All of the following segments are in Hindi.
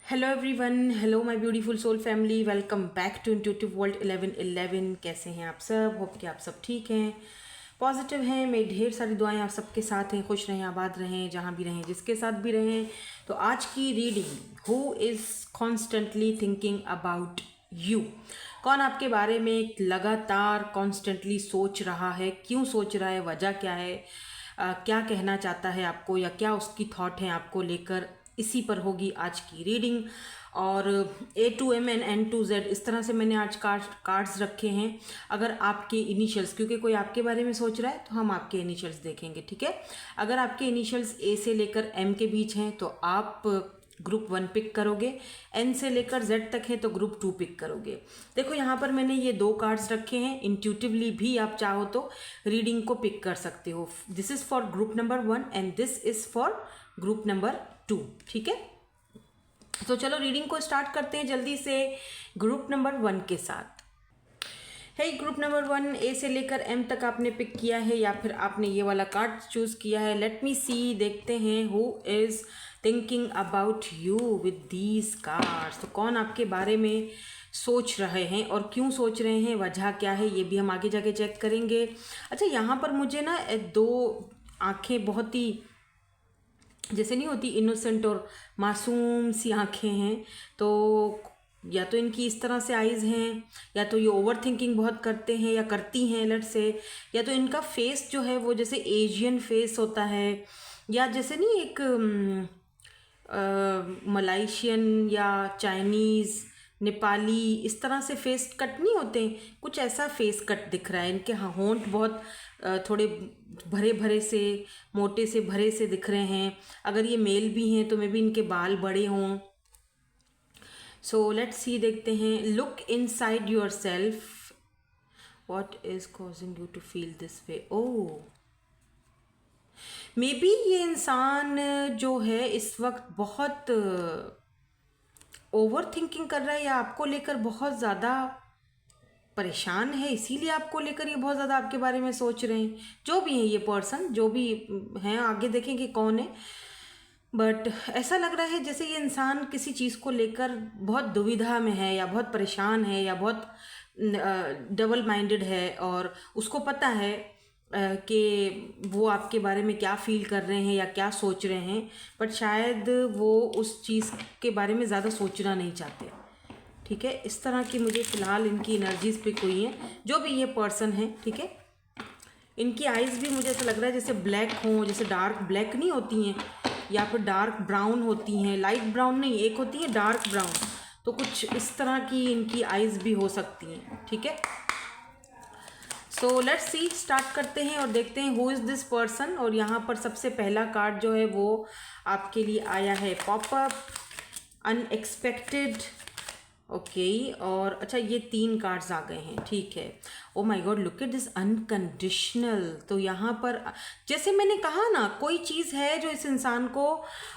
Hello everyone, hello my beautiful soul family, welcome back to intuitive world 1111। कैसे हैं आप सब? होप कि आप सब ठीक हैं, पॉजिटिव हैं। मेरी ढेर सारी दुआएं आप सबके साथ हैं। खुश रहें, आबाद रहें, जहाँ भी रहें, जिसके साथ भी रहें। तो आज की reading, who is constantly thinking about you. कौन आपके बारे में लगातार कॉन्स्टेंटली सोच रहा है? क्यों सोच रहा है? वजह क्या है? क्या कहना चाहता है आपको, या क्या उसकी थॉट है आपको लेकर? इसी पर होगी आज की रीडिंग। और A to M and N to Z इस तरह से मैंने आज कार्ड्स रखे हैं। अगर आपके इनिशियल्स, क्योंकि कोई आपके बारे में सोच रहा है तो हम आपके इनिशियल्स देखेंगे, ठीक है। अगर आपके इनिशियल्स A से लेकर M के बीच हैं तो आप ग्रुप 1 पिक करोगे, N से लेकर Z तक है तो ग्रुप 2 पिक करोगे। देखो यहाँ पर मैंने ये 2 कार्ड्स रखे हैं। इंट्यूटिवली भी आप चाहो तो रीडिंग को पिक कर सकते हो। This is for group number 1 and this is for group number 2, ठीक है। तो चलो रीडिंग को स्टार्ट करते हैं जल्दी से ग्रुप नंबर 1 के साथ। है ग्रुप नंबर 1, ए से लेकर एम तक आपने पिक किया है या फिर आपने ये वाला कार्ड चूज किया है। लेट मी सी, देखते हैं who is thinking about you with these cards. तो कौन आपके बारे में सोच रहे हैं और क्यों सोच रहे हैं, वजह क्या है, ये भी हम आगे जाके चेक करेंगे। अच्छा, यहाँ पर मुझे ना 2 आंखें बहुत ही जैसे नहीं होती, इनोसेंट और मासूम सी आंखें हैं। तो या तो इनकी इस तरह से आईज हैं, या तो ये ओवर थिंकिंग बहुत करते हैं या करती हैं लेट से, या तो इनका फेस जो है वो जैसे एशियन फेस होता है, या जैसे नहीं एक मलाइशियन या चाइनीज़, नेपाली, इस तरह से फेस कट नहीं होते, कुछ ऐसा फेस कट दिख रहा है। इनके होंठ बहुत थोड़े भरे भरे से, मोटे से, भरे से दिख रहे हैं। अगर ये मेल भी हैं तो मे बी इनके बाल बड़े हों। सो लेट्स सी, देखते हैं। Look inside yourself, what is causing you to feel this way. Oh, maybe ये इंसान जो है इस वक्त बहुत ओवर थिंकिंग कर रहा है, या आपको लेकर बहुत ज़्यादा परेशान है, इसीलिए आपको लेकर ये बहुत ज़्यादा आपके बारे में सोच रहे हैं। जो भी है ये पर्सन, जो भी हैं, आगे देखेंगे कौन है। बट ऐसा लग रहा है जैसे ये इंसान किसी चीज़ को लेकर बहुत दुविधा में है, या बहुत परेशान है, या बहुत डबल माइंडेड है, और उसको पता है कि वो आपके बारे में क्या फील कर रहे हैं या क्या सोच रहे हैं, बट शायद वो उस चीज़ के बारे में ज़्यादा सोचना नहीं चाहते, ठीक है। इस तरह की मुझे फ़िलहाल इनकी एनर्जीज पिक हुई हैं, जो भी ये पर्सन है, ठीक है। इनकी आइज़ भी मुझे ऐसा लग रहा है जैसे ब्लैक हों, जैसे डार्क ब्लैक नहीं होती हैं, या फिर डार्क ब्राउन होती हैं, लाइट ब्राउन नहीं, एक होती है डार्क ब्राउन। तो कुछ इस तरह की इनकी आइज़ भी हो सकती हैं, ठीक है। सो लेट्स सी, स्टार्ट करते हैं और देखते हैं हु इज़ दिस पर्सन। और यहाँ पर सबसे पहला कार्ड जो है वो आपके लिए आया है पॉपअप अनएक्सपेक्टेड, ओके। और अच्छा, ये 3 कार्ड्स आ गए हैं, ठीक है। Oh my God, look at this unconditional. तो यहाँ पर जैसे मैंने कहा ना, कोई चीज़ है जो इस इंसान को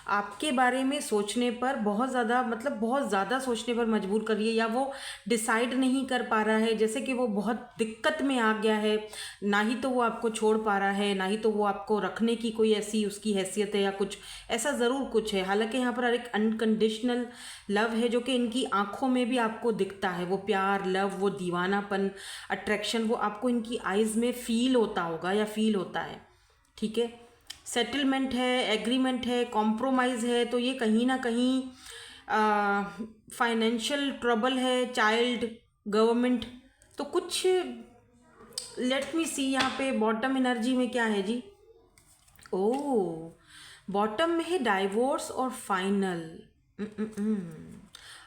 आपके बारे में सोचने पर बहुत ज़्यादा, मतलब बहुत ज़्यादा सोचने पर मजबूर कर रही है, या वो डिसाइड नहीं कर पा रहा है, जैसे कि वो बहुत दिक्कत में आ गया है। ना ही तो वो आपको छोड़ पा रहा है, ना ही तो वो आपको रखने की कोई ऐसी उसकी हैसियत है, या कुछ ऐसा ज़रूर कुछ है। हालांकि यहाँ पर एक अनकंडीशनल लव है जो कि इनकी आंखों में भी आपको दिखता है। वो प्यार, लव, वो दीवानापन, अट्रैक्शन, वो आपको इनकी आइज़ में फील होता होगा या फील होता है, ठीक है। सेटलमेंट है, एग्रीमेंट है, कॉम्प्रोमाइज़ है। तो ये कहीं ना कहीं फाइनेंशियल ट्रबल है, चाइल्ड, गवर्नमेंट, तो कुछ। लेट मी सी, यहाँ पे बॉटम एनर्जी में क्या है जी। ओह, बॉटम में है डाइवोर्स और फाइनल।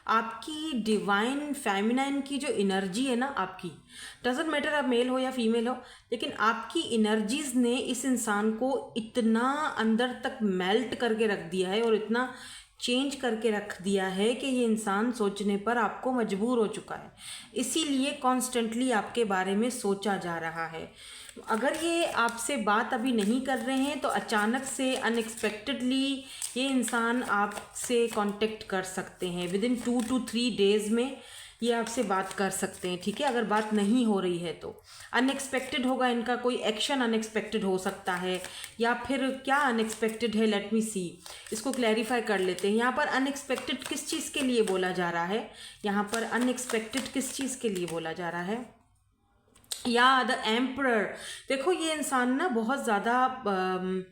आपकी डिवाइन फेमिनाइन की जो एनर्जी है ना आपकी, डजेंट मैटर आप मेल हो या फीमेल हो, लेकिन आपकी एनर्जीज ने इस इंसान को इतना अंदर तक मेल्ट करके रख दिया है, और इतना चेंज करके रख दिया है कि ये इंसान सोचने पर आपको मजबूर हो चुका है। इसीलिए कॉन्स्टेंटली आपके बारे में सोचा जा रहा है। अगर ये आपसे बात अभी नहीं कर रहे हैं तो अचानक से, अनएक्सपेक्टेडली ये इंसान आपसे कांटेक्ट कर सकते हैं। विद इन 2 to 3 डेज़ में ये आपसे बात कर सकते हैं, ठीक है। अगर बात नहीं हो रही है तो अनएक्सपेक्टेड होगा इनका, कोई एक्शन अनएक्सपेक्टेड हो सकता है, या फिर क्या अनएक्सपेक्टेड है, लेट मी सी, इसको क्लैरिफाई कर लेते हैं। यहाँ पर अनएक्सपेक्टेड किस चीज़ के लिए बोला जा रहा है, यहाँ पर अनएक्सपेक्टेड किस चीज़ के लिए बोला जा रहा है, या द एम्परर। देखो ये इंसान ना बहुत ज़्यादा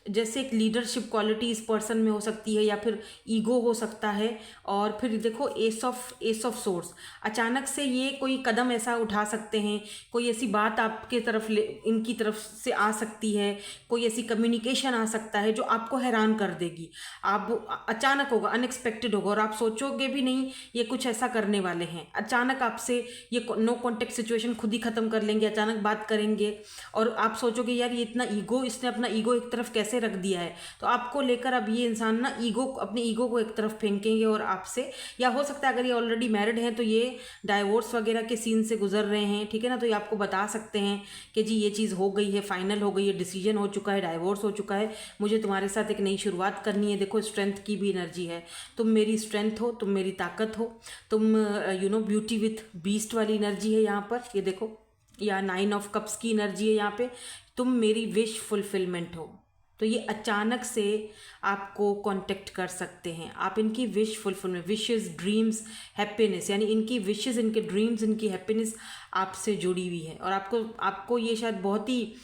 जैसे एक लीडरशिप क्वालिटी इस पर्सन में हो सकती है, या फिर ईगो हो सकता है। और फिर देखो एस ऑफ सोर्स, अचानक से ये कोई कदम ऐसा उठा सकते हैं, कोई ऐसी बात आपके तरफ इनकी तरफ से आ सकती है, कोई ऐसी कम्युनिकेशन आ सकता है जो आपको हैरान कर देगी। आप अचानक होगा, अनएक्सपेक्टेड होगा, और आप सोचोगे भी नहीं ये कुछ ऐसा करने वाले हैं। अचानक आपसे ये नो कॉन्टेक्ट सिचुएशन खुद ही ख़त्म कर लेंगे, अचानक बात करेंगे, और आप सोचोगे यार ये इतना ईगो, इसने अपना ईगो एक तरफ कैसे रख दिया है। तो आपको लेकर अब ये इंसान ना अपने ईगो को एक तरफ फेंकेंगे, और आपसे, या हो सकता है अगर ये ऑलरेडी मैरिड हैं तो ये डाइवोर्स वगैरह के सीन से गुजर रहे हैं, ठीक है ना। तो ये आपको बता सकते हैं कि जी ये चीज़ हो गई है, फाइनल हो गई है, डिसीजन हो चुका है, डाइवोर्स हो चुका है, मुझे तुम्हारे साथ एक नई शुरुआत करनी है। देखो स्ट्रेंथ की भी एनर्जी है, तुम मेरी स्ट्रेंथ हो, तुम मेरी ताकत हो, तुम ब्यूटी विथ बीस्ट वाली एनर्जी है यहाँ पर, ये देखो, या 9 ऑफ कप्स की एनर्जी है यहाँ पे, तुम मेरी विश फुलफिलमेंट हो। तो ये अचानक से आपको कांटेक्ट कर सकते हैं, आप इनकी wish fulfilment, wishes, dreams, happiness, यानी इनकी विशेस, इनके ड्रीम्स, इनकी हैप्पीनेस आपसे जुड़ी हुई है। और आपको ये शायद बहुत ही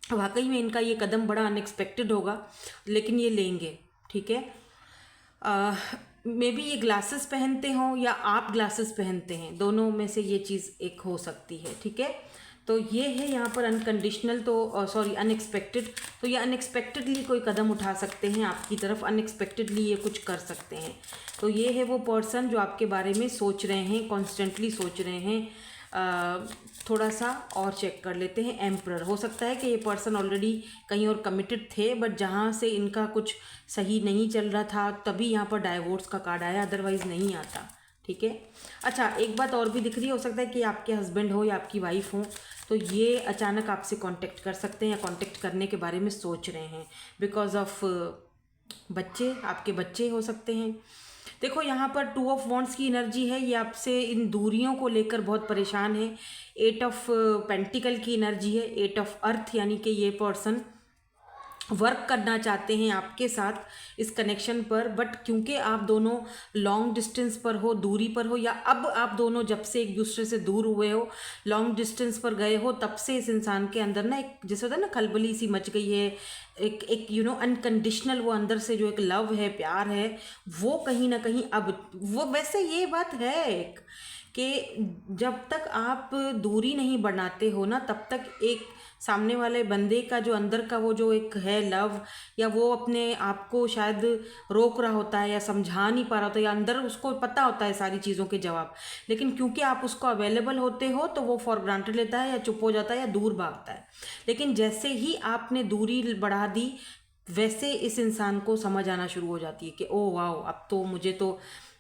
वाकई में इनका ये कदम बड़ा अनएक्सपेक्टेड होगा, लेकिन ये लेंगे, ठीक है। मे बी ये ग्लासेस पहनते हों या आप ग्लासेस पहनते हैं, दोनों में से ये चीज़ एक हो सकती है, ठीक है। तो ये है यहाँ पर अनकंडीशनल, तो सॉरी अनएक्सपेक्टेड। तो ये अनएक्सपेक्टेडली कोई कदम उठा सकते हैं आपकी तरफ, अनएक्सपेक्टेडली ये कुछ कर सकते हैं। तो ये है वो पर्सन जो आपके बारे में सोच रहे हैं, कॉन्स्टेंटली सोच रहे हैं। थोड़ा सा और चेक कर लेते हैं। एम्परर, हो सकता है कि ये पर्सन ऑलरेडी कहीं और कमिटेड थे, बट जहाँ से इनका कुछ सही नहीं चल रहा था तभी यहाँ पर डाइवोर्स का कार्ड आया, अदरवाइज़ नहीं आता, ठीक है। अच्छा, एक बात और भी दिख रही है, हो सकता है कि आपके हस्बैंड हो या आपकी वाइफ हो, तो ये अचानक आपसे कांटेक्ट कर सकते हैं या कांटेक्ट करने के बारे में सोच रहे हैं, बिकॉज ऑफ बच्चे, आपके बच्चे हो सकते हैं। देखो यहाँ पर 2 ऑफ वॉन्ड्स की एनर्जी है, ये आपसे इन दूरियों को लेकर बहुत परेशान है। 8 ऑफ पेंटिकल की एनर्जी है, 8 ऑफ अर्थ, यानी कि ये पर्सन वर्क करना चाहते हैं आपके साथ इस कनेक्शन पर, बट क्योंकि आप दोनों लॉन्ग डिस्टेंस पर हो, दूरी पर हो, या अब आप दोनों जब से एक दूसरे से दूर हुए हो, लॉन्ग डिस्टेंस पर गए हो, तब से इस इंसान के अंदर ना एक, जैसे होता है ना, खलबली सी मच गई है, एक अनकंडीशनल वो अंदर से जो एक लव है, प्यार है, वो कहीं ना कहीं अब वो, वैसे ये बात है एक, कि जब तक आप दूरी नहीं बनाते हो ना, तब तक एक सामने वाले बंदे का जो अंदर का वो जो एक है लव, या वो अपने आप को शायद रोक रहा होता है या समझा नहीं पा रहा होता है, या अंदर उसको पता होता है सारी चीज़ों के जवाब, लेकिन क्योंकि आप उसको अवेलेबल होते हो तो वो फॉर ग्रांटेड लेता है, या चुप हो जाता है, या दूर भागता है। लेकिन जैसे ही आपने दूरी बढ़ा दी, वैसे इस इंसान को समझ आना शुरू हो जाती है कि ओ वाओ, अब तो मुझे तो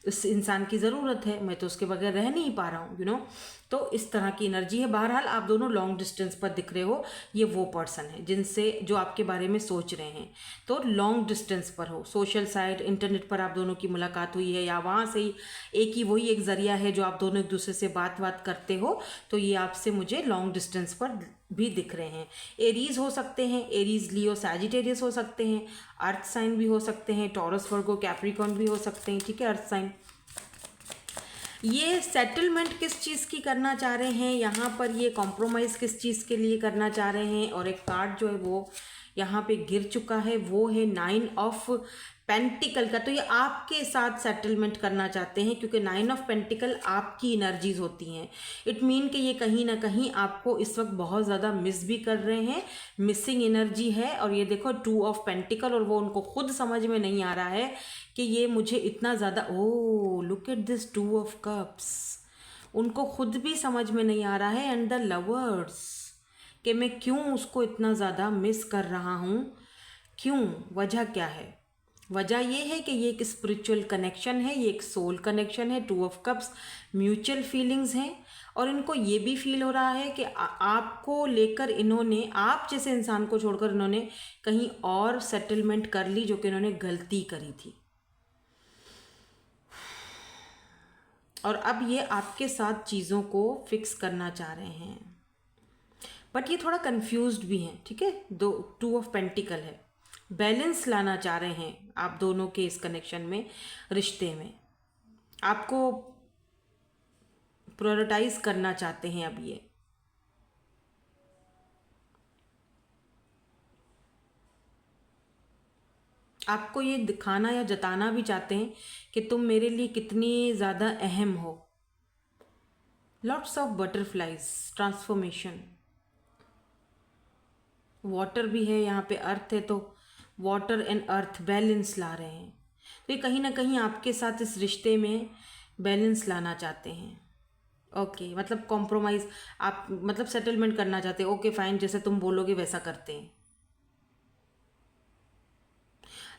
इस इंसान की ज़रूरत है, मैं तो उसके बगैर रह नहीं पा रहा हूँ, तो इस तरह की एनर्जी है। बहरहाल आप दोनों लॉन्ग डिस्टेंस पर दिख रहे हो, ये वो पर्सन है जिनसे, जो आपके बारे में सोच रहे हैं, तो लॉन्ग डिस्टेंस पर हो, सोशल साइट, इंटरनेट पर आप दोनों की मुलाकात हुई है, या वहाँ से ही वही एक ज़रिया है जो आप दोनों एक दूसरे से बात करते हो, तो ये आपसे मुझे लॉन्ग डिस्टेंस पर भी दिख रहे हैं। एरीज हो सकते हैं, एरीज, लियो, सैजिटेरियस हो सकते हैं, अर्थ साइन भी हो सकते हैं, टॉरस, वर्गो, कैप्रिकॉर्न भी हो सकते हैं, ठीक है, अर्थ साइन। ये सेटलमेंट किस चीज़ की करना चाह रहे हैं यहाँ पर, ये कॉम्प्रोमाइज़ किस चीज़ के लिए करना चाह रहे हैं, और एक कार्ड जो है वो यहाँ पे गिर चुका है, वो है 9 ऑफ पेंटिकल का। तो ये आपके साथ सेटलमेंट करना चाहते हैं, क्योंकि 9 ऑफ पेंटिकल आपकी एनर्जीज होती हैं। इट मीन कि ये कहीं ना कहीं आपको इस वक्त बहुत ज़्यादा मिस भी कर रहे हैं, मिसिंग एनर्जी है। और ये देखो 2 ऑफ पेंटिकल, और वो उनको खुद समझ में नहीं आ रहा है कि ये मुझे इतना ज़्यादा, oh look at this 2 of cups, उनको खुद भी समझ में नहीं आ रहा है। एंड द लवर्स, कि मैं क्यों उसको इतना ज़्यादा मिस कर रहा हूँ, क्यों, वजह क्या है। वजह ये है कि ये एक स्पिरिचुअल कनेक्शन है, ये एक सोल कनेक्शन है। 2 ऑफ कप्स म्यूचुअल फीलिंग्स हैं, और इनको ये भी फील हो रहा है कि आपको लेकर इन्होंने, आप जैसे इंसान को छोड़कर इन्होंने कहीं और सेटलमेंट कर ली, जो कि इन्होंने गलती करी थी। और अब ये आपके साथ चीज़ों को फिक्स करना चाह रहे हैं, बट ये थोड़ा कंफ्यूज्ड भी हैं, ठीक है। दो 2 ऑफ पेंटिकल है, बैलेंस लाना चाह रहे हैं आप दोनों के इस कनेक्शन में, रिश्ते में आपको प्रायोरिटाइज करना चाहते हैं अब ये। आपको ये दिखाना या जताना भी चाहते हैं कि तुम मेरे लिए कितनी ज़्यादा अहम हो। Lots of butterflies, transformation, water भी है यहाँ पे, अर्थ है, तो वाटर एंड अर्थ बैलेंस ला रहे हैं। तो ये कहीं ना कहीं आपके साथ इस रिश्ते में बैलेंस लाना चाहते हैं। ओके, मतलब कॉम्प्रोमाइज़, आप मतलब सेटलमेंट करना चाहते हैं। ओके फाइन, जैसे तुम बोलोगे वैसा करते हैं।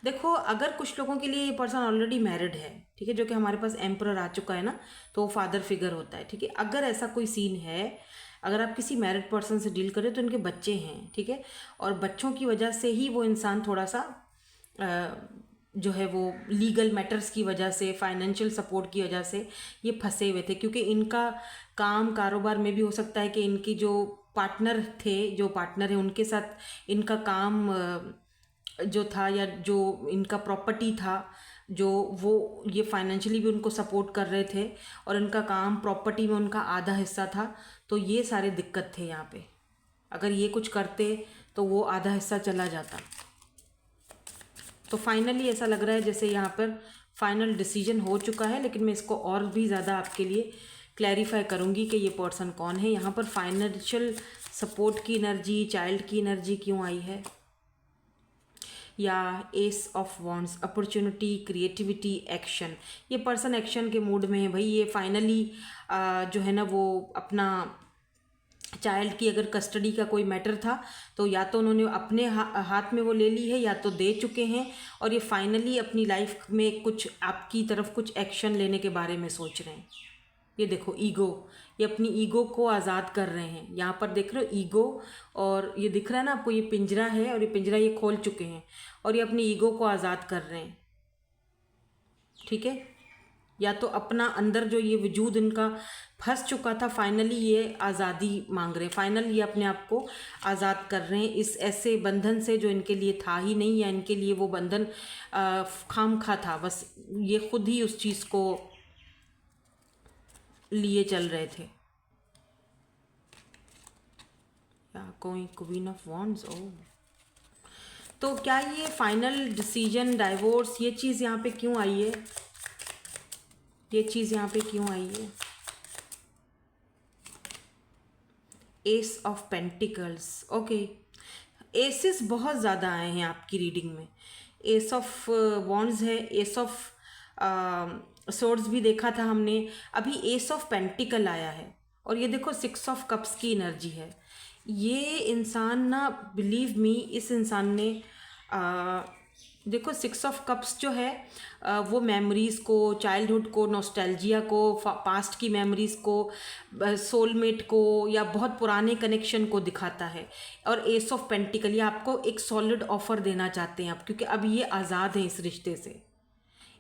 देखो, अगर कुछ लोगों के लिए ये पर्सन ऑलरेडी मैरिड है, ठीक है, जो कि हमारे पास एम्परर आ चुका है ना, तो वो फादर फिगर होता है, ठीक है। अगर ऐसा कोई सीन है, अगर आप किसी मैरिड पर्सन से डील करें तो इनके बच्चे हैं, ठीक है, और बच्चों की वजह से ही वो इंसान थोड़ा सा जो है वो लीगल मैटर्स की वजह से, फाइनेंशियल सपोर्ट की वजह से ये फंसे हुए थे, क्योंकि इनका काम कारोबार में भी हो सकता है कि इनकी जो पार्टनर थे, जो पार्टनर है उनके साथ इनका काम जो था, या जो इनका प्रॉपर्टी था, जो वो ये फाइनेंशियली भी उनको सपोर्ट कर रहे थे, और इनका काम प्रॉपर्टी में उनका आधा हिस्सा था। तो ये सारे दिक्कत थे यहाँ पे। अगर ये कुछ करते तो वो आधा हिस्सा चला जाता। तो फाइनली ऐसा लग रहा है जैसे यहाँ पर फाइनल डिसीजन हो चुका है, लेकिन मैं इसको और भी ज़्यादा आपके लिए क्लैरिफाई करूँगी कि ये पर्सन कौन है। यहाँ पर फाइनेंशियल सपोर्ट की एनर्जी, चाइल्ड की एनर्जी क्यों आई है, या S of wands, opportunity, creativity, action. ये पर्सन एक्शन के मूड में है भाई। ये फाइनली जो है ना वो अपना चाइल्ड की अगर कस्टडी का कोई मैटर था तो या तो उन्होंने अपने हाथ में वो ले ली है, या तो दे चुके हैं, और ये फाइनली अपनी लाइफ में कुछ आपकी तरफ कुछ एक्शन लेने के बारे में सोच रहे हैं। ये देखो ईगो, ये अपनी ईगो को आज़ाद कर रहे हैं। यहाँ पर देख रहे हो ईगो, और ये दिख रहा है ना आपको, ये पिंजरा है, और ये पिंजरा ये खोल चुके हैं और ये अपनी ईगो को आज़ाद कर रहे हैं, ठीक है। या तो अपना अंदर जो ये वजूद इनका फंस चुका था, फाइनली ये आज़ादी मांग रहे हैं, फाइनल ये अपने आप को आज़ाद कर रहे हैं इस ऐसे बंधन से जो इनके लिए था ही नहीं, या इनके लिए वो बंधन खामखा था, बस ये खुद ही उस चीज़ को लिए चल रहे थे। या कोई क्वीन ऑफ वॉन्ड्स, ओ, तो क्या ये फाइनल डिसीजन, डाइवोर्स, ये चीज़ यहाँ पे क्यों आई है, ये चीज़ यहाँ पे क्यों आई है। Ace of pentacles, okay, aces बहुत ज़्यादा आए हैं आपकी रीडिंग में। एस ऑफ वॉन्ड्स है, एस ऑफ सोर्ड्स भी देखा था हमने, अभी एस ऑफ पेंटिकल आया है, और ये देखो 6 ऑफ कप्स की एनर्जी है। ये इंसान ना, बिलीव मी, इस इंसान ने देखो 6 ऑफ कप्स जो है वो मेमोरीज़ को, चाइल्डहुड को, नॉस्टैल्जिया को, पास्ट की मेमोरीज़ को, सोलमेट को, या बहुत पुराने कनेक्शन को दिखाता है। और एस ऑफ पेंटिकल, ये आपको एक सॉलिड ऑफर देना चाहते हैं आप, क्योंकि अब ये आज़ाद हैं इस रिश्ते से।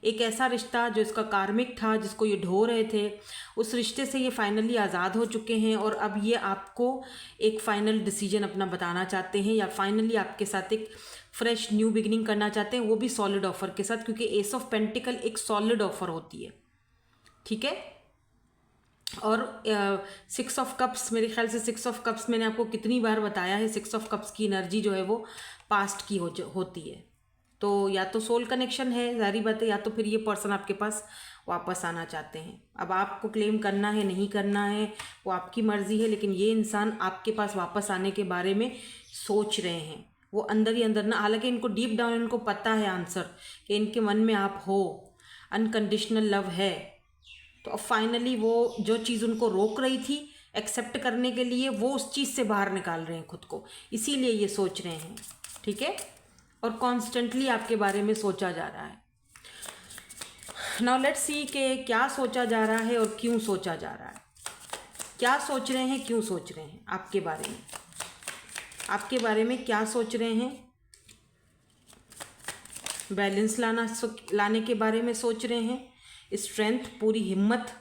एक ऐसा रिश्ता जो इसका कार्मिक था, जिसको ये ढो रहे थे, उस रिश्ते से ये फाइनली आज़ाद हो चुके हैं, और अब ये आपको एक फ़ाइनल डिसीजन अपना बताना चाहते हैं, या फाइनली आपके साथ एक फ्रेश न्यू बिगिनिंग करना चाहते हैं, वो भी सॉलिड ऑफर के साथ, क्योंकि एस ऑफ पेंटिकल एक सॉलिड ऑफर होती है, ठीक है। और 6 ऑफ कप्स, मेरे ख्याल से 6 ऑफ कप्स मैंने आपको कितनी बार बताया है, 6 ऑफ कप्स की एनर्जी जो है वो पास्ट की होती है। तो या तो सोल कनेक्शन है, जारी बात है, या तो फिर ये पर्सन आपके पास वापस आना चाहते हैं। अब आपको क्लेम करना है नहीं करना है वो आपकी मर्ज़ी है, लेकिन ये इंसान आपके पास वापस आने के बारे में सोच रहे हैं। वो अंदर ही अंदर ना, हालांकि इनको डीप डाउन इनको पता है आंसर कि इनके मन में आप हो, अनकंडीशनल लव है। तो अब फाइनली वो जो चीज़ उनको रोक रही थी एक्सेप्ट करने के लिए, वो उस चीज़ से बाहर निकाल रहे हैं खुद को, इसीलिए ये सोच रहे हैं, ठीक है। और कॉन्स्टेंटली आपके बारे में सोचा जा रहा है। नाउ लेट्स सी कि क्या सोचा जा रहा है और क्यों सोचा जा रहा है। क्या सोच रहे हैं, क्यों सोच रहे हैं आपके बारे में, आपके बारे में क्या सोच रहे हैं। बैलेंस लाने के बारे में सोच रहे हैं, स्ट्रेंथ, पूरी हिम्मत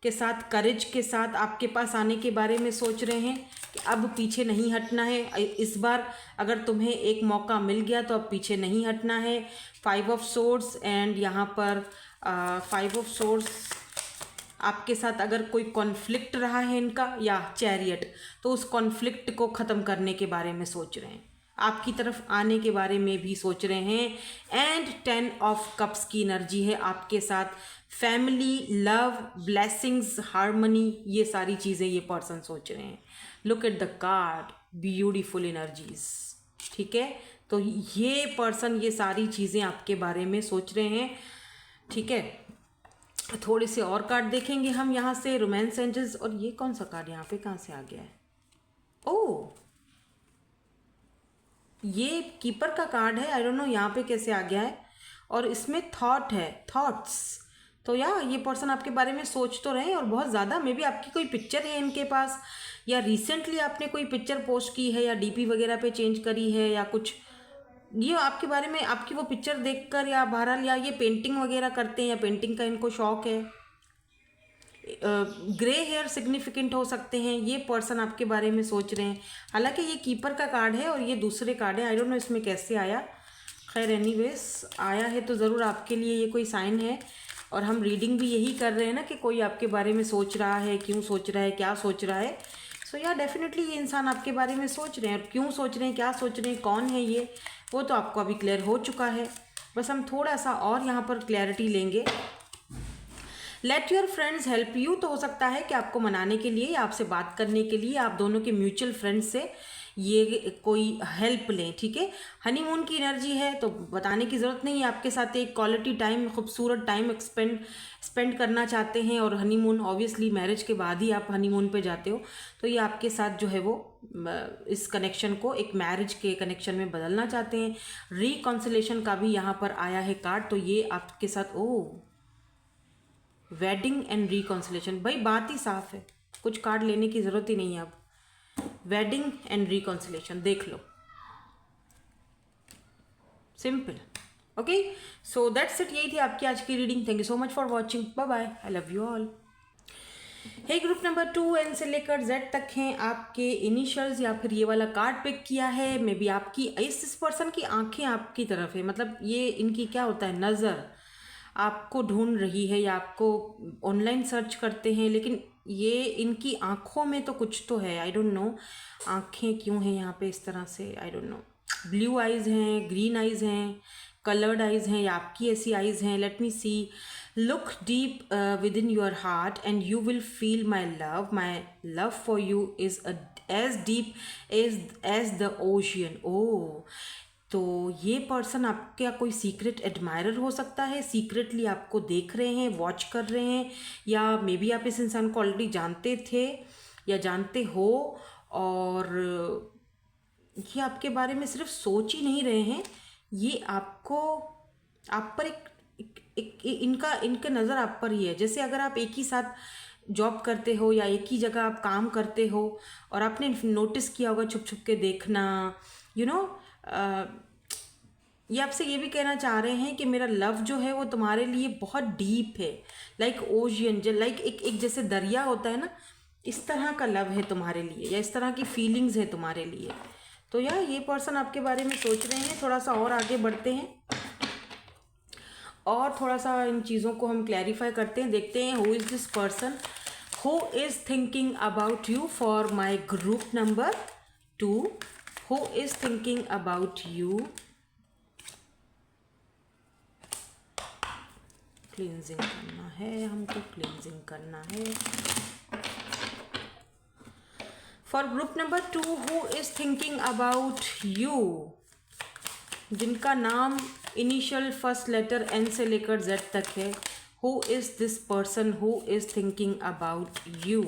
के साथ, करेज के साथ आपके पास आने के बारे में सोच रहे हैं कि अब पीछे नहीं हटना है। इस बार अगर तुम्हें एक मौका मिल गया तो अब पीछे नहीं हटना है। 5 ऑफ सोर्ड्स एंड यहाँ पर 5 ऑफ सोर्ड्स, आपके साथ अगर कोई कॉन्फ्लिक्ट रहा है इनका या चैरियट, तो उस कॉन्फ्लिक्ट को ख़त्म करने के बारे में सोच रहे हैं, आपकी तरफ आने के बारे में भी सोच रहे हैं। एंड 10 ऑफ कप्स की एनर्जी है आपके साथ। फैमिली, लव, ब्लेसिंग्स, हार्मनी, ये सारी चीज़ें ये पर्सन सोच रहे हैं। Look at the card, beautiful energies, ठीक है। तो ये पर्सन ये सारी चीज़ें आपके बारे में सोच रहे हैं, ठीक है। थोड़े से और कार्ड देखेंगे हम यहाँ से, रोमांस एंजल्स। और ये कौन सा कार्ड यहाँ पे कहाँ से आ गया है? ओह, ये कीपर का कार्ड है। आई डोंट नो यहाँ पे कैसे आ गया है। और इसमें थॉट है, थॉट्स। तो ये पर्सन आपके बारे में सोच तो रहे हैं, और बहुत ज़्यादा। मे बी आपकी कोई पिक्चर है इनके पास, या रिसेंटली आपने कोई पिक्चर पोस्ट की है, या डीपी वगैरह पे चेंज करी है, या कुछ। ये आपके बारे में, आपकी वो पिक्चर देखकर, या बहरहाल, या ये पेंटिंग वगैरह करते हैं, या पेंटिंग का इनको शौक है। ग्रे हेयर सिग्निफिकेंट हो सकते हैं। ये पर्सन आपके बारे में सोच रहे हैं। हालांकि ये कीपर का कार्ड है और ये दूसरे कार्ड है। आई डोंट नो इसमें कैसे आया। खैर एनीवेज, आया है तो ज़रूर आपके लिए ये कोई साइन है। और हम रीडिंग भी यही कर रहे हैं ना, कि कोई आपके बारे में सोच रहा है, क्यों सोच रहा है, क्या सोच रहा है। सो डेफिनेटली ये इंसान आपके बारे में सोच रहे हैं, और क्यों सोच रहे हैं, क्या सोच रहे हैं, कौन है ये, वो तो आपको अभी क्लियर हो चुका है। बस हम थोड़ा सा और यहाँ पर क्लैरिटी लेंगे। Let your friends help you, तो हो सकता है कि आपको मनाने के लिए या आपसे बात करने के लिए आप दोनों के म्यूचुअल फ्रेंड्स से ये कोई हेल्प लें, ठीक है। हनीमून की एनर्जी है तो बताने की ज़रूरत नहीं है। आपके साथ एक क्वालिटी टाइम, खूबसूरत टाइम स्पेंड करना चाहते हैं। और हनीमून ऑब्वियसली मैरिज के बाद ही आप हनीमून पे जाते हो, तो ये आपके साथ जो है वो इस कनेक्शन को एक मैरिज के कनेक्शन में बदलना चाहते हैं। रिकॉन्सिलेशन का भी यहाँ पर आया है कार्ड, तो ये आपके साथ वेडिंग एंड रिकॉन्सिलेशन। भाई बात ही साफ है, कुछ कार्ड लेने की ज़रूरत ही नहीं है। अब वेडिंग एंड रिकॉन्सिलेशन देख लो, simple. Okay, so that's it. यही थी आपकी आज की reading. Thank you so much for watching. Bye bye, I love you all. Hey group number 2 N से लेकर जेड तक हैं आपके इनिशियल्स, या फिर ये वाला कार्ड पिक किया है। मे बी आपकी इस पर्सन की आंखें आपकी तरफ है, मतलब ये इनकी क्या होता है, नज़र आपको ढूंढ रही है, या आपको ऑनलाइन सर्च करते हैं, लेकिन ये इनकी आँखों में तो कुछ तो है। आई डोंट नो आँखें क्यों हैं यहाँ पे इस तरह से, I don't know. Blue eyes हैं, ग्रीन आइज़ हैं, कलर्ड आइज़ हैं, या आपकी ऐसी आइज़ हैं। Let me see. Look deep within your heart and you will feel my love for you is as deep as the ocean. तो ये पर्सन आपका कोई सीक्रेट एडमायरर हो सकता है, सीक्रेटली आपको देख रहे हैं, वॉच कर रहे हैं, या मे बी आप इस इंसान को ऑलरेडी जानते थे या जानते हो, और ये आपके बारे में सिर्फ सोच ही नहीं रहे हैं, ये आपको, आप पर इनका नज़र आप पर ही है। जैसे अगर आप एक ही साथ जॉब करते हो या एक ही जगह आप काम करते हो, और आपने नोटिस किया होगा छुप छुप के देखना, यू नो। ये आपसे ये भी कहना चाह रहे हैं कि मेरा लव जो है वो तुम्हारे लिए बहुत डीप है, लाइक ओशियन, जो लाइक एक जैसे दरिया होता है ना, इस तरह का लव है तुम्हारे लिए, या इस तरह की फीलिंग्स है तुम्हारे लिए। तो ये पर्सन आपके बारे में सोच रहे हैं। थोड़ा सा और आगे बढ़ते हैं, और थोड़ा सा इन चीज़ों को हम क्लैरिफाई करते हैं। देखते हैं who is this person who is thinking about you for my group number 2। Who is thinking about you. Cleansing करना है हमको, क्लींजिंग करना है। For group number 2 who is thinking about you, जिनका नाम इनिशियल फर्स्ट लेटर एन से लेकर जेड तक है। Who is this person who is thinking about you.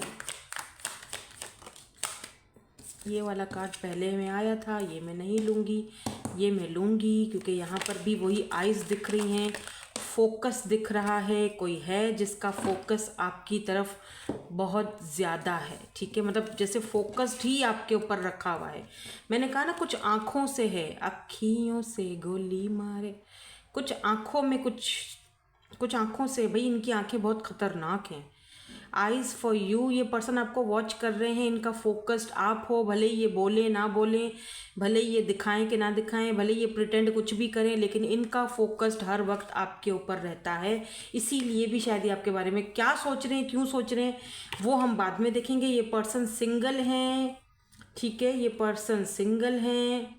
ये वाला कार्ड पहले में आया था, ये मैं नहीं लूँगी, ये मैं लूँगी, क्योंकि यहाँ पर भी वही आइज़ दिख रही हैं, फोकस दिख रहा है। कोई है जिसका फोकस आपकी तरफ बहुत ज़्यादा है, ठीक है। मतलब जैसे फोकस्ड ही आपके ऊपर रखा हुआ है। मैंने कहा ना, कुछ आँखों से है, अखियों से गोली मारे, कुछ आँखों में, कुछ आँखों से। भाई इनकी आँखें बहुत ख़तरनाक हैं। आइज़ फॉर यू, ये पर्सन आपको वॉच कर रहे हैं, इनका फोकस्ड आप हो, भले ही ये बोले ना बोलें, भले ही ये दिखाएं कि ना दिखाएं, भले ये प्रिटेंड कुछ भी करें, लेकिन इनका फोकस्ड हर वक्त आपके ऊपर रहता है। इसीलिए भी शायद ये आपके बारे में क्या सोच रहे हैं, क्यों सोच रहे हैं, वो हम बाद में देखेंगे। ये पर्सन सिंगल हैं, ठीक है, ये पर्सन सिंगल हैं।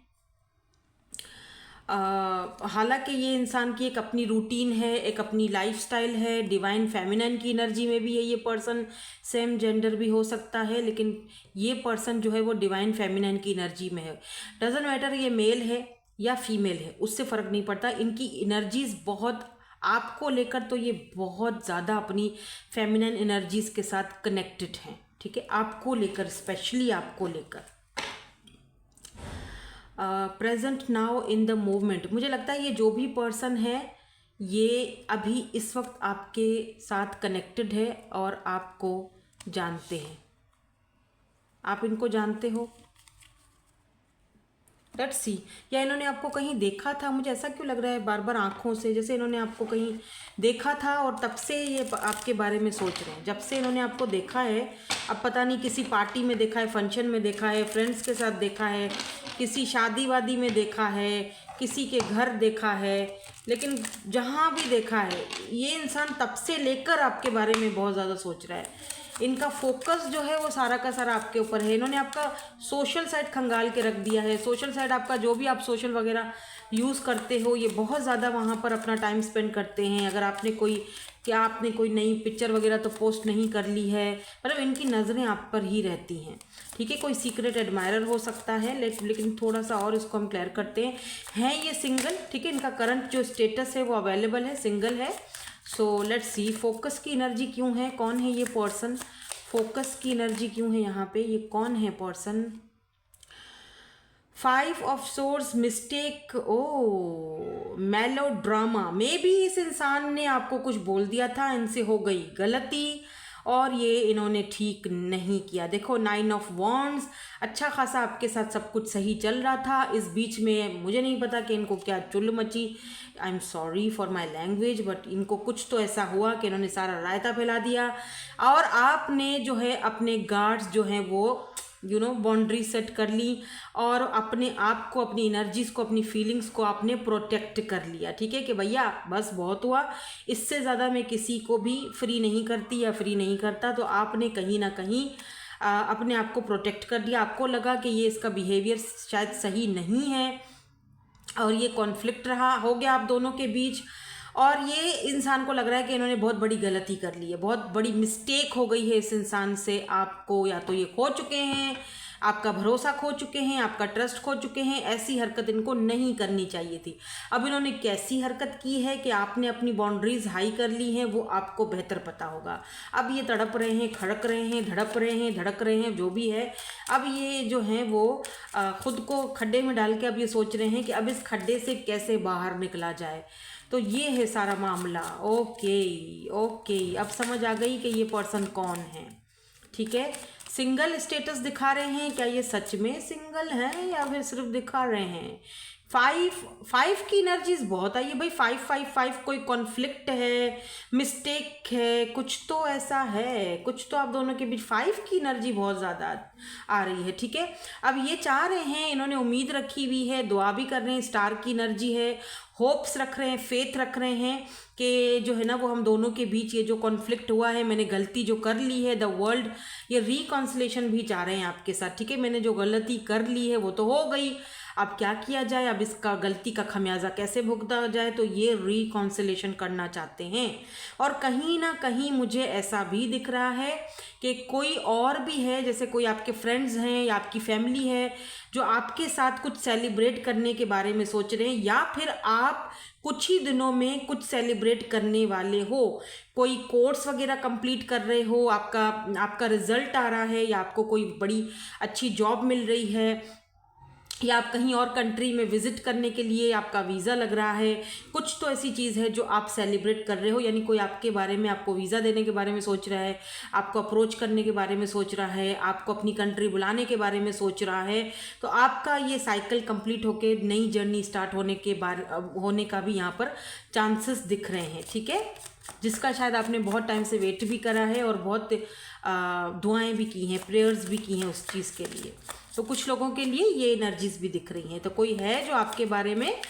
हालांकि ये इंसान की एक अपनी रूटीन है, एक अपनी लाइफस्टाइल है, डिवाइन फेमिनिन की एनर्जी में भी है ये पर्सन, सेम जेंडर भी हो सकता है, लेकिन ये पर्सन जो है वो डिवाइन फेमिनिन की एनर्जी में है। डजंट मैटर ये मेल है या फीमेल है, उससे फ़र्क नहीं पड़ता। इनकी एनर्जीज़ बहुत आपको लेकर, तो ये बहुत ज़्यादा अपनी फेमिनिन एनर्जीज़ के साथ कनेक्टेड हैं, ठीक है, आपको लेकर, स्पेशली आपको लेकर। Present now in the movement, मुझे लगता है ये जो भी पर्सन है ये अभी इस वक्त आपके साथ कनेक्टेड है और आपको जानते हैं, आप इनको जानते हो। लेट्स सी, या इन्होंने आपको कहीं देखा था, मुझे ऐसा क्यों लग रहा है बार बार आँखों से, जैसे इन्होंने आपको कहीं देखा था और तब से ये आपके बारे में सोच रहे हैं। जब से इन्होंने आपको देखा है, अब पता नहीं किसी पार्टी में देखा है, फंक्शन में देखा है, फ्रेंड्स के साथ देखा है, किसी शादी वादी में देखा है, किसी के घर देखा है, लेकिन जहाँ भी देखा है ये इंसान तब से लेकर आपके बारे में बहुत ज़्यादा सोच रहा है। इनका फोकस जो है वो सारा का सारा आपके ऊपर है। इन्होंने आपका सोशल साइड खंगाल के रख दिया है। सोशल साइड आपका जो भी आप सोशल वगैरह यूज़ करते हो, ये बहुत ज़्यादा वहाँ पर अपना टाइम स्पेंड करते हैं। अगर आपने कोई नई पिक्चर वगैरह तो पोस्ट नहीं कर ली है, मतलब इनकी नज़रें आप पर ही रहती हैं, ठीक है। कोई सीक्रेट एडमायरर हो सकता है, लेकिन थोड़ा सा और इसको हम क्लियर करते हैं ये सिंगल, ठीक है। इनका करंट जो स्टेटस है वो अवेलेबल है, सिंगल है। सो लेट्स सी, फोकस की एनर्जी क्यों है, कौन है ये पर्सन, फोकस की एनर्जी क्यों है यहाँ पे, ये कौन है पर्सन। 5 ऑफ सोर्स, मिस्टेक, ओ मेलो ड्रामा, मे बी इस इंसान ने आपको कुछ बोल दिया था, इनसे हो गई गलती और ये इन्होंने ठीक नहीं किया। देखो 9 ऑफ वॉन्ड्स, अच्छा खासा आपके साथ सब कुछ सही चल रहा था, इस बीच में मुझे नहीं पता कि इनको क्या चुल मची, I am sorry for my language, but इनको कुछ तो ऐसा हुआ कि इन्होंने सारा रायता फैला दिया और आपने जो है अपने गार्ड्स जो हैं वो बाउंड्री सेट कर ली और अपने आप को, अपनी एनर्जीज़ को, अपनी फीलिंग्स को आपने प्रोटेक्ट कर लिया, ठीक है, कि भैया बस बहुत हुआ, इससे ज़्यादा मैं किसी को भी फ्री नहीं करती या फ्री नहीं करता। तो आपने कहीं ना कहीं अपने आप को प्रोटेक्ट कर दिया। आपको लगा कि ये इसका बिहेवियर शायद सही नहीं है और ये कॉन्फ्लिक्ट हो गया आप दोनों के बीच, और ये इंसान को लग रहा है कि इन्होंने बहुत बड़ी गलती कर ली है, बहुत बड़ी मिस्टेक हो गई है इस इंसान से। आपको या तो ये खो चुके हैं, आपका भरोसा खो चुके हैं, आपका ट्रस्ट खो चुके हैं। ऐसी हरकत इनको नहीं करनी चाहिए थी। अब इन्होंने कैसी हरकत की है कि आपने अपनी बाउंड्रीज हाई कर ली हैं, वो आपको बेहतर पता होगा। अब ये तड़प रहे हैं, खड़क रहे हैं, धड़प रहे हैं, धड़क रहे हैं, जो भी है। अब ये जो हैं वो खुद को खड्डे में डाल के अब ये सोच रहे हैं कि अब इस खड्डे से कैसे बाहर निकला जाए। तो ये है सारा मामला। ओके, अब समझ आ गई कि ये पर्सन कौन है, ठीक है। सिंगल स्टेटस दिखा रहे हैं, क्या ये सच में सिंगल हैं या फिर सिर्फ दिखा रहे हैं। 5 की एनर्जीज बहुत आई है भाई। 5 कोई कॉन्फ्लिक्ट है, मिस्टेक है, कुछ तो ऐसा है, कुछ तो आप दोनों के बीच 5 की एनर्जी बहुत ज़्यादा आ रही है, ठीक है। अब ये चाह रहे हैं, इन्होंने उम्मीद रखी हुई है, दुआ भी कर रहे हैं, स्टार की एनर्जी है, होप्स रख रहे हैं, फेथ रख रहे हैं कि जो है ना वो हम दोनों के बीच ये जो कॉन्फ्लिक्ट हुआ है, मैंने गलती जो कर ली है, द वर्ल्ड, ये रिकॉन्सिलेशन भी चाह रहे हैं आपके साथ, ठीक है। मैंने जो गलती कर ली है वो तो हो गई, अब क्या किया जाए, अब इसका गलती का खमियाजा कैसे भुगता जाए, तो ये रिकॉन्सिलेशन करना चाहते हैं। और कहीं ना कहीं मुझे ऐसा भी दिख रहा है कि कोई और भी है, जैसे कोई आपके फ्रेंड्स हैं या आपकी फैमिली है जो आपके साथ कुछ सेलिब्रेट करने के बारे में सोच रहे हैं, या फिर आप कुछ ही दिनों में कुछ सेलिब्रेट करने वाले हो। कोई कोर्स वगैरह कंप्लीट कर रहे हो, आपका रिजल्ट आ रहा है, या आपको कोई बड़ी अच्छी जॉब मिल रही है, या आप कहीं और कंट्री में विजिट करने के लिए आपका वीज़ा लग रहा है। कुछ तो ऐसी चीज़ है जो आप सेलिब्रेट कर रहे हो, यानी कोई आपके बारे में, आपको वीज़ा देने के बारे में सोच रहा है, आपको अप्रोच करने के बारे में सोच रहा है, आपको अपनी कंट्री बुलाने के बारे में सोच रहा है। तो आपका ये साइकिल कंप्लीट होके नई जर्नी स्टार्ट होने का भी यहाँ पर चांसेस दिख रहे हैं, ठीक है। जिसका शायद आपने बहुत टाइम से वेट भी करा है और बहुत दुआएं भी की हैं, प्रेयर्स भी की हैं उस चीज़ के लिए। तो कुछ लोगों के लिए ये एनर्जीज भी दिख रही हैं। तो कोई है जो आपके बारे में,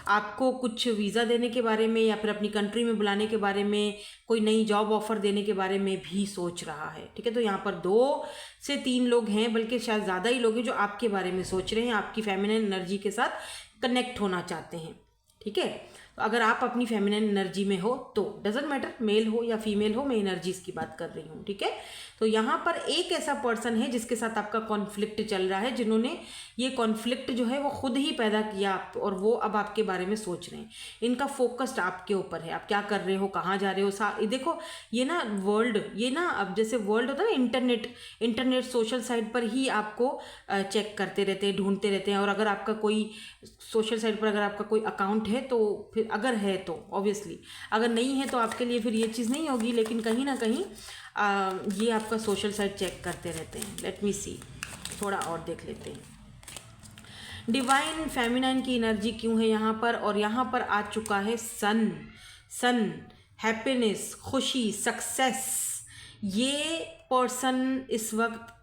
आपको कुछ वीज़ा देने के बारे में या फिर अपनी कंट्री में बुलाने के बारे में, कोई नई जॉब ऑफर देने के बारे में भी सोच रहा है। ठीक है, तो यहाँ पर 2 से 3 लोग हैं, बल्कि शायद ज़्यादा ही लोग हैं जो आपके बारे में सोच रहे हैं, आपकी फेमिनिन एनर्जी के साथ कनेक्ट होना चाहते हैं। ठीक है, तो अगर आप अपनी फेमिनिन एनर्जी में हो तो डजेंट मैटर मेल हो या फीमेल हो, मैं एनर्जीज की बात कर रही हूँ। ठीक है, तो यहाँ पर एक ऐसा पर्सन है जिसके साथ आपका कॉन्फ्लिक्ट चल रहा है, जिन्होंने ये कॉन्फ्लिक्ट जो है वो खुद ही पैदा किया और वो अब आपके बारे में सोच रहे हैं। इनका फोकस्ड आपके ऊपर है, आप क्या कर रहे हो, कहाँ जा रहे हो। देखो ये ना वर्ल्ड, ये ना अब जैसे वर्ल्ड होता है ना, इंटरनेट सोशल साइट पर ही आपको चेक करते रहते हैं, ढूंढते रहते हैं। और अगर आपका कोई सोशल साइट पर अगर आपका कोई अकाउंट है तो फिर, अगर है तो ऑब्वियसली, अगर नहीं है तो आपके लिए फिर ये चीज़ नहीं होगी, लेकिन कहीं ना कहीं ये आपका सोशल साइट चेक करते रहते हैं। लेट मी सी, थोड़ा और देख लेते हैं डिवाइन फेमिनाइन की एनर्जी क्यों है यहाँ पर। और यहाँ पर आ चुका है सन, हैप्पीनेस, खुशी, सक्सेस। ये पर्सन इस वक्त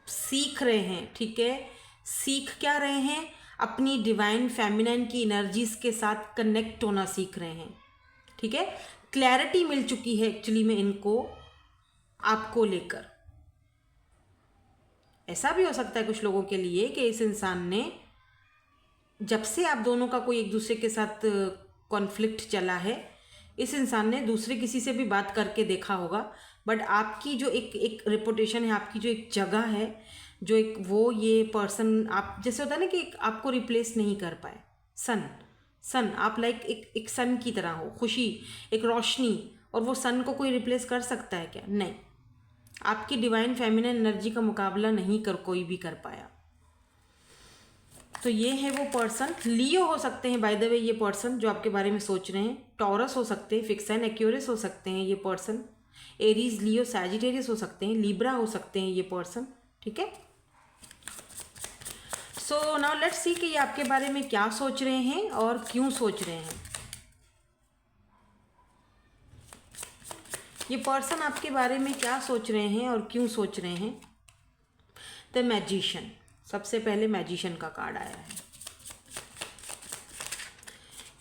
सीख रहे हैं। ठीक है, सीख क्या रहे हैं, अपनी डिवाइन फेमिनाइन की एनर्जीज के साथ कनेक्ट होना सीख रहे हैं। ठीक है, क्लैरिटी मिल चुकी है एक्चुअली में इनको आपको लेकर। ऐसा भी हो सकता है कुछ लोगों के लिए कि इस इंसान ने, जब से आप दोनों का कोई एक दूसरे के साथ कॉन्फ्लिक्ट चला है, इस इंसान ने दूसरे किसी से भी बात करके देखा होगा, बट आपकी जो एक रेपुटेशन है, आपकी जो एक जगह है, जो एक वो ये पर्सन, आप जैसे होता है ना कि आपको रिप्लेस नहीं कर पाए। सन आप लाइक एक सन की तरह हो, खुशी, एक रोशनी। और वो सन को कोई रिप्लेस कर सकता है क्या? नहीं, आपकी डिवाइन फेमिनिन एनर्जी का मुकाबला नहीं कोई भी कर पाया। तो ये है वो पर्सन। लियो हो सकते हैं बाय द वे ये पर्सन जो आपके बारे में सोच रहे हैं, टॉरस हो सकते हैं, फिक्स एंड एक्यूरस हो सकते हैं ये पर्सन, एरीज, लियो, सैजिटेरियस हो सकते हैं, लिब्रा हो सकते हैं ये पर्सन। ठीक है, सो नाउ लेट्स सी कि ये आपके बारे में क्या सोच रहे हैं और क्यों सोच रहे हैं। ये पर्सन आपके बारे में क्या सोच रहे हैं और क्यों सोच रहे हैं। द मैजिशियन, सबसे पहले मैजिशियन का कार्ड आया है।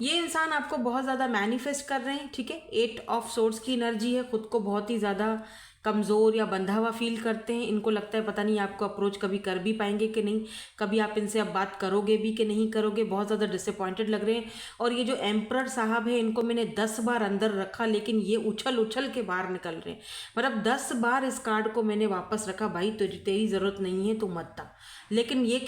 ये इंसान आपको बहुत ज़्यादा मैनिफेस्ट कर रहे हैं। ठीक है, 8 ऑफ सोर्ड्स की एनर्जी है, खुद को बहुत ही ज़्यादा कमज़ोर या बंधा हुआ फील करते हैं। इनको लगता है पता नहीं आपको अप्रोच कभी कर भी पाएंगे कि नहीं, कभी आप इनसे अब बात करोगे भी कि नहीं करोगे, बहुत ज़्यादा डिसअपॉइंटेड लग रहे हैं। और ये जो एम्परर साहब है, इनको मैंने 10 बार अंदर रखा, लेकिन ये उछल के बाहर निकल रहे हैं। मतलब 10 बार इस कार्ड को मैंने वापस रखा, भाई तेरी ज़रूरत नहीं है, तू मत आ। लेकिन ये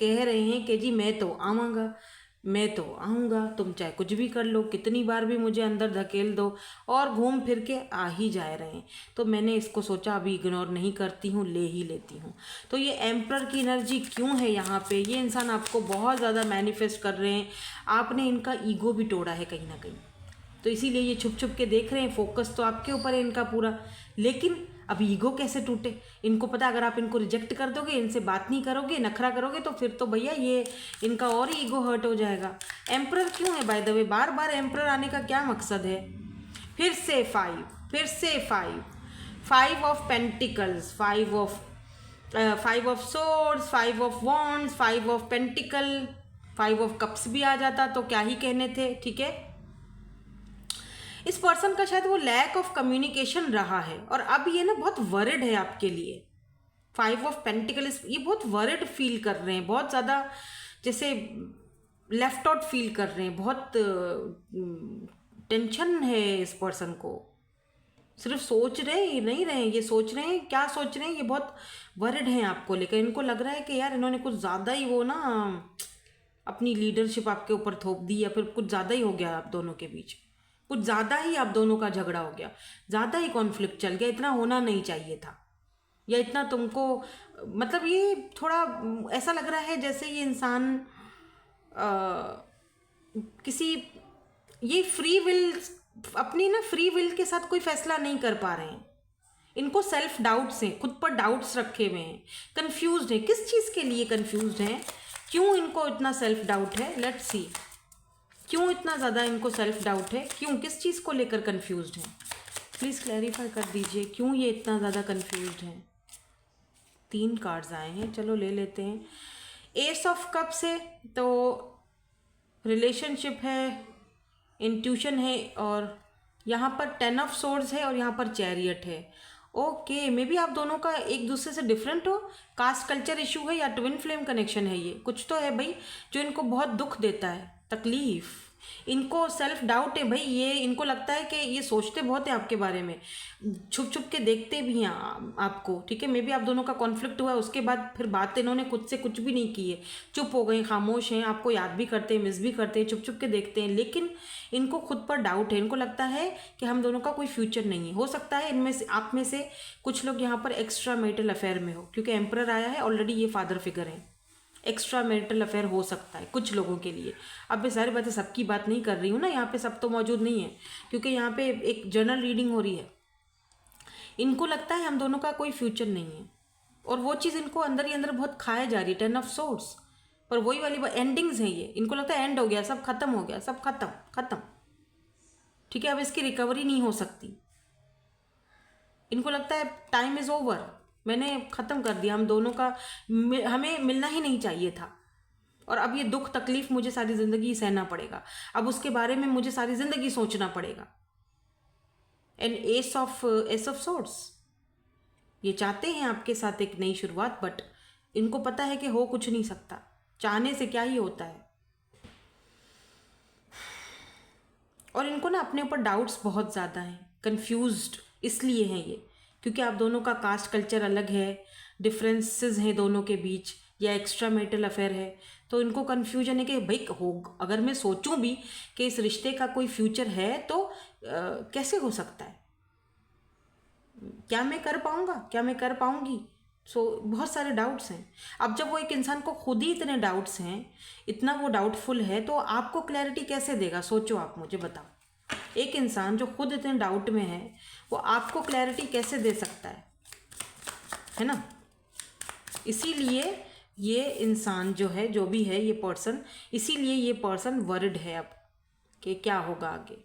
कह रहे हैं कि जी मैं तो आऊँगा, तुम चाहे कुछ भी कर लो, कितनी बार भी मुझे अंदर धकेल दो, और घूम फिर के आ ही जा रहे हैं। तो मैंने इसको सोचा अभी इग्नोर नहीं करती हूँ, ले ही लेती हूँ। तो ये एम्परर की एनर्जी क्यों है यहाँ पे, ये इंसान आपको बहुत ज़्यादा मैनिफेस्ट कर रहे हैं। आपने इनका ईगो भी तोड़ा है कहीं ना कहीं, तो इसीलिए ये छुप के देख रहे हैं। फोकस तो आपके ऊपर है इनका पूरा, लेकिन अब ईगो कैसे टूटे। इनको पता अगर आप इनको रिजेक्ट कर दोगे, इनसे बात नहीं करोगे, नखरा करोगे, तो फिर तो भैया ये इनका और ही ईगो हर्ट हो जाएगा। एम्परर क्यों है by the way, bar bar emperor आने का क्या मकसद है। फिर से 5 of pentacles, 5 of swords, 5 of wands, 5 of pentacle, 5 of cups भी आ जाता तो क्या ही कहने थे। ठीक है, इस पर्सन का शायद वो लैक ऑफ कम्युनिकेशन रहा है, और अब ये ना बहुत वरिड है आपके लिए। 5 ऑफ पेंटिकल, ये बहुत वरिड फील कर रहे हैं, बहुत ज़्यादा जैसे लेफ्ट आउट फील कर रहे हैं, बहुत टेंशन है इस पर्सन को। सिर्फ सोच रहे नहीं रहे, ये सोच रहे हैं, क्या सोच रहे हैं, ये बहुत वरिड हैं आपको लेकर। इनको लग रहा है कि यार इन्होंने कुछ ज़्यादा ही वो ना अपनी लीडरशिप आपके ऊपर थोप दी, या फिर कुछ ज़्यादा ही हो गया आप दोनों के बीच, कुछ ज़्यादा ही आप दोनों का झगड़ा हो गया, ज़्यादा ही कॉन्फ्लिक्ट चल गया, इतना होना नहीं चाहिए था, या इतना तुमको, मतलब ये थोड़ा ऐसा लग रहा है जैसे ये इंसान किसी, ये अपनी ना फ्री विल के साथ कोई फैसला नहीं कर पा रहे हैं। इनको सेल्फ डाउट्स हैं, खुद पर डाउट्स रखे हुए हैं, कंफ्यूज्ड है। किस चीज़ के लिए कंफ्यूज्ड हैं, क्यों इनको इतना सेल्फ डाउट है, लेट्स सी क्यों इतना ज़्यादा इनको सेल्फ डाउट है, क्यों, किस चीज़ को लेकर कन्फ्यूज्ड हैं? प्लीज़ क्लैरिफाई कर दीजिए क्यों ये इतना ज़्यादा कन्फ्यूज्ड हैं। 3 कार्ड्स आए हैं, चलो ले लेते हैं। एस ऑफ कप्स है तो रिलेशनशिप है, इंट्यूशन है, और यहाँ पर 10 ऑफ सोर्ड्स है और यहाँ पर चैरियट है। ओके, मे बी आप दोनों का एक दूसरे से डिफरेंट हो, कास्ट कल्चर इशू है या ट्विन फ्लेम कनेक्शन है, ये कुछ तो है भाई जो इनको बहुत दुख देता है, तकलीफ, इनको सेल्फ डाउट है भाई। ये इनको लगता है कि ये सोचते बहुत है आपके बारे में, छुप छुप के देखते भी हैं आपको, ठीक है। मे बी आप दोनों का कॉन्फ्लिक्ट हुआ है, उसके बाद फिर बात इन्होंने खुद से कुछ भी नहीं की है, चुप हो गए, खामोश हैं, आपको याद भी करते हैं, मिस भी करते हैं, छुप छुप के देखते हैं, लेकिन इनको खुद पर डाउट है। इनको लगता है कि हम दोनों का कोई फ्यूचर नहीं है। हो सकता है इनमें से, आप में से कुछ लोग यहाँ पर एक्स्ट्रा मैरिटल अफेयर में हो, क्योंकि एम्परर आया है ऑलरेडी, ये फादर फिगर है। एक्स्ट्रा मैरिटल अफेयर हो सकता है कुछ लोगों के लिए। अब मैं सारी बातें सबकी बात नहीं कर रही हूँ ना, यहाँ पे सब तो मौजूद नहीं है, क्योंकि यहाँ पे एक जनरल रीडिंग हो रही है। इनको लगता है हम दोनों का कोई फ्यूचर नहीं है, और वो चीज़ इनको अंदर ही अंदर बहुत खाए जा रही है, 10 ऑफ सोर्ड्स। पर वही वाली एंडिंग्स हैं ये, इनको लगता है एंड हो गया, सब खत्म हो गया, सब खत्म खत्म, ठीक है, अब इसकी रिकवरी नहीं हो सकती। इनको लगता है टाइम इज़ ओवर, मैंने ख़त्म कर दिया, हम दोनों का हमें मिलना ही नहीं चाहिए था, और अब ये दुख तकलीफ मुझे सारी ज़िंदगी सहना पड़ेगा, अब उसके बारे में मुझे सारी ज़िंदगी सोचना पड़ेगा। एंड एस ऑफ सोर्ड्स, ये चाहते हैं आपके साथ एक नई शुरुआत, बट इनको पता है कि हो कुछ नहीं सकता, चाहने से क्या ही होता है। और इनको ना अपने ऊपर डाउट्स बहुत ज़्यादा हैं, कन्फ्यूज्ड इसलिए हैं ये, क्योंकि आप दोनों का कास्ट कल्चर अलग है, डिफरेंसेस हैं दोनों के बीच, या एक्स्ट्रा मैरिटल अफेयर है, तो इनको कन्फ्यूजन है कि भाई हो, अगर मैं सोचूं भी कि इस रिश्ते का कोई फ्यूचर है तो कैसे हो सकता है, क्या मैं कर पाऊंगा, क्या मैं कर पाऊंगी। बहुत सारे डाउट्स हैं। अब जब वो एक इंसान को खुद ही इतने डाउट्स हैं, इतना वो डाउटफुल है, तो आपको क्लैरिटी कैसे देगा? सोचो, आप मुझे बताओ, एक इंसान जो खुद इतने डाउट में है, वो आपको क्लैरिटी कैसे दे सकता है ना। इसीलिए ये इंसान जो है, जो भी है ये पर्सन, इसीलिए ये पर्सन वरिड है अब कि क्या होगा आगे।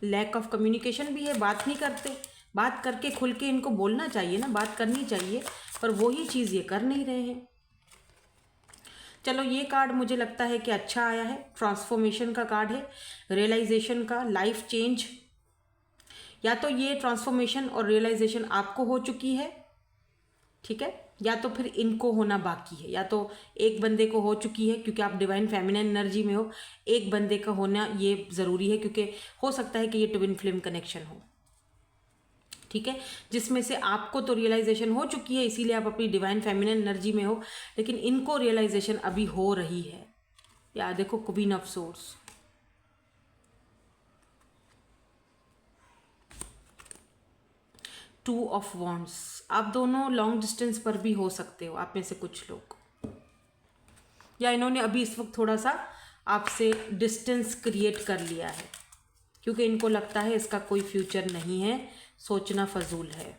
लैक ऑफ कम्युनिकेशन भी है, बात नहीं करते, बात करके खुल के इनको बोलना चाहिए ना, बात करनी चाहिए, पर वही चीज़ ये कर नहीं रहे हैं। चलो, ये कार्ड मुझे लगता है कि अच्छा आया है, ट्रांसफॉर्मेशन का कार्ड है, रियलाइजेशन का, लाइफ चेंज। या तो ये ट्रांसफॉर्मेशन और रियलाइजेशन आपको हो चुकी है, ठीक है, या तो फिर इनको होना बाकी है। या तो एक बंदे को हो चुकी है क्योंकि आप डिवाइन फेमिनिन एनर्जी में हो, एक बंदे का होना ये ज़रूरी है क्योंकि हो सकता है कि ये ट्विन फ्लेम कनेक्शन हो, ठीक है, जिसमें से आपको तो रियलाइजेशन हो चुकी है, इसीलिए आप अपनी डिवाइन फेमिनिन एनर्जी में हो, लेकिन इनको रियलाइजेशन अभी हो रही है। या देखो, queen of swords, two of wands, आप दोनों लॉन्ग डिस्टेंस पर भी हो सकते हो, आप में से कुछ लोग, या इन्होंने अभी इस वक्त थोड़ा सा आपसे डिस्टेंस क्रिएट कर लिया है, क्योंकि इनको लगता है इसका कोई फ्यूचर नहीं है, सोचना फजूल है।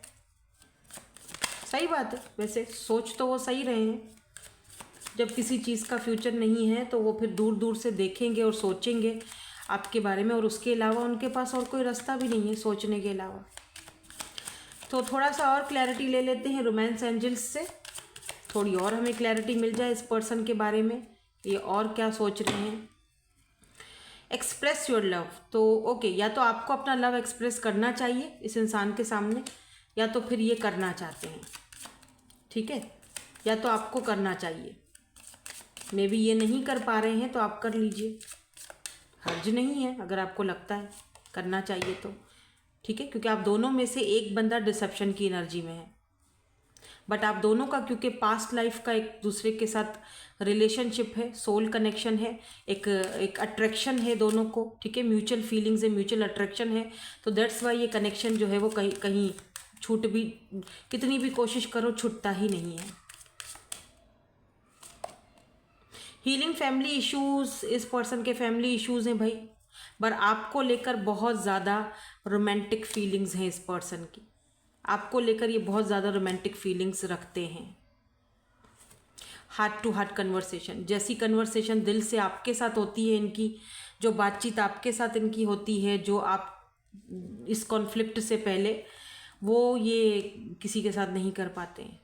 सही बात है, वैसे सोच तो वो सही रहे हैं। जब किसी चीज़ का फ्यूचर नहीं है तो वो फिर दूर दूर से देखेंगे और सोचेंगे आपके बारे में, और उसके अलावा उनके पास और कोई रास्ता भी नहीं है सोचने के अलावा। तो थोड़ा सा और क्लैरिटी ले लेते हैं रोमांस एंजल्स से, थोड़ी और हमें क्लैरिटी मिल जाए इस पर्सन के बारे में, ये और क्या सोच रहे हैं। एक्सप्रेस योर लव, तो ओके, या तो आपको अपना लव एक्सप्रेस करना चाहिए इस इंसान के सामने, या तो फिर ये करना चाहते हैं, ठीक है, या तो आपको करना चाहिए। मे बी ये नहीं कर पा रहे हैं तो आप कर लीजिए, हर्ज नहीं है अगर आपको लगता है करना चाहिए तो, ठीक है, क्योंकि आप दोनों में से एक बंदा डिसेप्शन की एनर्जी में है, बट आप दोनों का क्योंकि पास्ट लाइफ का एक दूसरे के साथ रिलेशनशिप है, सोल कनेक्शन है, एक अट्रैक्शन है दोनों को, ठीक है, म्यूचुअल फीलिंग्स है, म्यूचुअल अट्रैक्शन है, तो दैट्स वाई ये कनेक्शन जो है वो कहीं कहीं छूट भी, कितनी भी कोशिश करो छूटता ही नहीं है। हीलिंग फैमिली इश्यूज, इस पर्सन के फैमिली इश्यूज हैं भाई, पर आपको लेकर बहुत ज़्यादा रोमांटिक फीलिंग्स हैं इस पर्सन की, आपको लेकर ये बहुत ज़्यादा रोमांटिक फीलिंग्स रखते हैं। हार्ट टू हार्ट कन्वर्सेशन, जैसी कन्वर्सेशन दिल से आपके साथ होती है इनकी, जो बातचीत आपके साथ इनकी होती है, जो आप इस कॉन्फ्लिक्ट से पहले, वो ये किसी के साथ नहीं कर पाते हैं।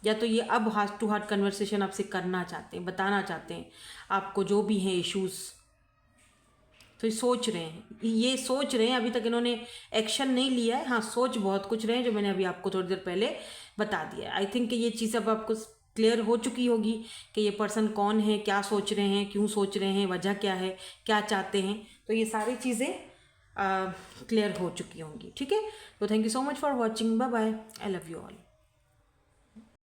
या तो ये अब हार्ट टू हार्ट कन्वर्सेशन आपसे करना चाहते हैं, बताना चाहते हैं आपको जो भी हैं इश्यूज़। तो ये सोच रहे हैं, अभी तक इन्होंने एक्शन नहीं लिया है, हाँ सोच बहुत कुछ रहे हैं, जो मैंने अभी आपको थोड़ी देर पहले बता दिया है। आई थिंक कि ये चीज़ अब आपको क्लियर हो चुकी होगी कि ये पर्सन कौन है, क्या सोच रहे हैं, क्यों सोच रहे हैं, वजह क्या है, क्या चाहते हैं। तो ये सारी चीज़ें क्लियर हो चुकी होंगी। ठीक है, तो thank you so much for watching, bye bye, I love you all.